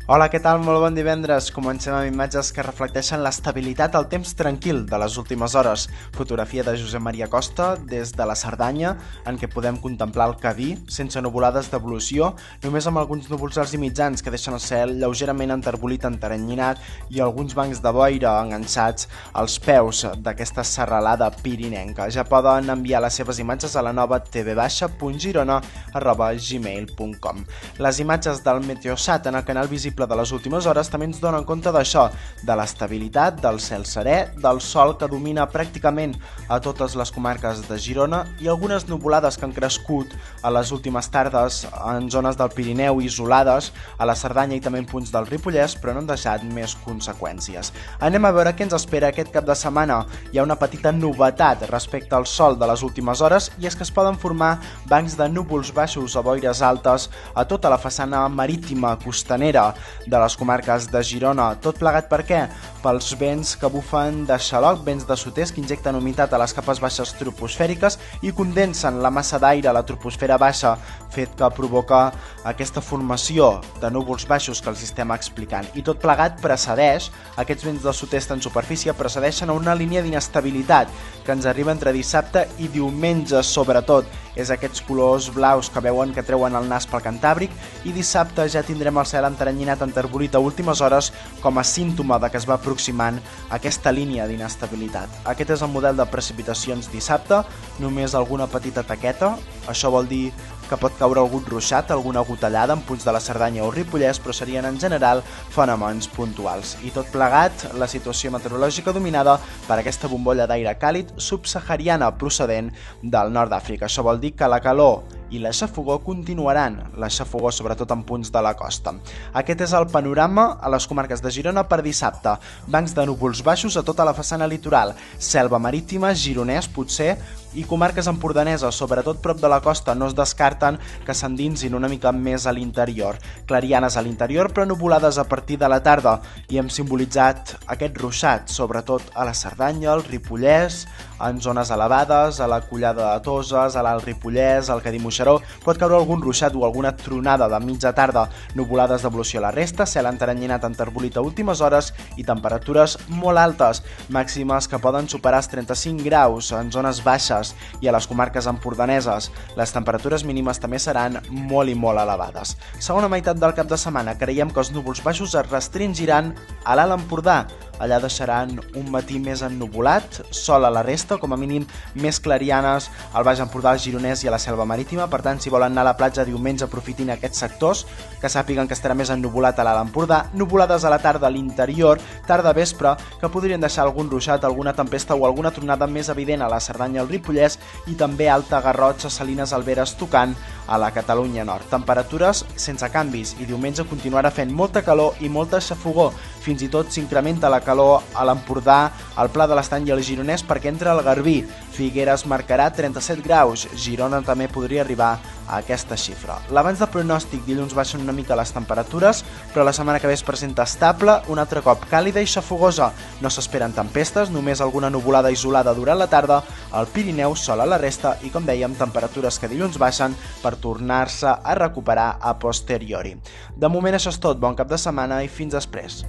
Hola, què tal? Molt bon divendres. Comencem amb imatges que reflecteixen l'estabilitat al temps tranquil de les últimes hores. Fotografia de Josep Maria Costa des de la Cerdanya, en què podem contemplar el Cadí, sense nuvolades d'evolució, només amb alguns núvols alts i mitjans que deixen el cel lleugerament enterbolit, enteranyinat i alguns bancs de boira enganxats als peus d'aquesta serralada pirinenca. Ja poden enviar les seves imatges a la nova tv-girona@gmail.com. Les imatges del Meteosat en el canal visible de les últimes hores també ens donen compte d'això, de l'estabilitat, del cel serè, del sol que domina pràcticament a totes les comarques de Girona i algunes nuvolades que han crescut a les últimes tardes en zones del Pirineu isolades, a la Cerdanya i també en punts del Ripollès, però no han deixat més conseqüències. Anem a veure què ens espera aquest cap de setmana. Hi ha una petita novetat respecte al sol de les últimes hores i és que es poden formar bancs de núvols baixos o boires altes a tota la façana marítima costanera de les comarques de Girona. Tot plegat per què? Pels vents que bufen de xaloc, vents de sud-est que injecten humitat a les capes baixes troposfèriques i condensen la massa d'aire a la troposfera baixa, fet que provoca aquesta formació de núvols baixos que el sistema explicant. I tot plegat precedeix, aquests vents del sud-est en superfície precedeixen a una línia d'inestabilitat que ens arriba entre dissabte i diumenge sobretot. És aquests colors blaus que veuen que treuen el nas pel Cantàbric i dissabte ja tindrem el cel enteranyinat enterbolit a últimes hores com a símptoma de que es va aproximant aquesta línia d'inestabilitat. Aquest és el model de precipitacions dissabte, només alguna petita taqueta, això vol dir que pot caure algun ruixat, alguna gotellada en punts de la Cerdanya o Ripollès, però serien en general fenòmens puntuals. I tot plegat, la situació meteorològica dominada per aquesta bombolla d'aire càlid subsahariana procedent del nord d'Àfrica. Això vol dir que la calor i la xafogor continuaran, la xafogor sobretot en punts de la costa. Aquest és el panorama a les comarques de Girona per dissabte. Bancs de núvols baixos a tota la façana litoral, selva marítima, gironès potser, i comarques empordaneses, sobretot prop de la costa, no es descarten que s'endinsin una mica més a l'interior. Clarianes a l'interior, però nuvolades a partir de la tarda, i hem simbolitzat aquest ruixat, sobretot a la Cerdanya, al Ripollès, en zones elevades, a la Collada de Toses, a l'Alt Ripollès, al Cadí Moixeró, pot caure algun ruixat o alguna tronada de mitja tarda, nuvolades d'evolució a la resta, cel enteranyinat enterbolit a últimes hores i temperatures molt altes, màximes que poden superar els 35 graus en zones baixes i a les comarques empordaneses. Les temperatures mínimes també seran molt i molt elevades. Segona meitat del cap de setmana creiem que els núvols baixos es restringiran a l'Alt Empordà. Allà deixaran un matí més ennuvolat, sol a la resta, com a mínim més clarianes al Baix Empordà, al Gironès i a la Selva Marítima. Per tant, si volen anar a la platja diumenge, aprofitin aquests sectors, que sàpiguen que estarà més ennuvolat a l'Alt Empordà. Nuvolades a la tarda a l'interior, tarda vespre, que podrien deixar algun ruixat, alguna tempesta o alguna tronada més evident a la Cerdanya al Ripollès i també Alta Garrotxa, Salines, Alberes, tocant a la Catalunya Nord. Temperatures sense canvis i diumenge continuarà fent molta calor i molta xafogor. Fins i tot s'incrementa la calor a l'Empordà, al Pla de l'Estany i al Gironès perquè entra el Garbí. Figueres marcarà 37 graus, Girona també podria arribar a aquesta xifra. L'abans de pronòstic dilluns baixen una mica les temperatures, però la setmana que ve es presenta estable, un altre cop càlida i xafogosa. No s'esperen tempestes, només alguna nuvolada isolada durant la tarda, al Pirineu, sol a la resta i, com dèiem, temperatures que dilluns baixen per tornar-se a recuperar a posteriori. De moment això és tot, bon cap de setmana i fins després.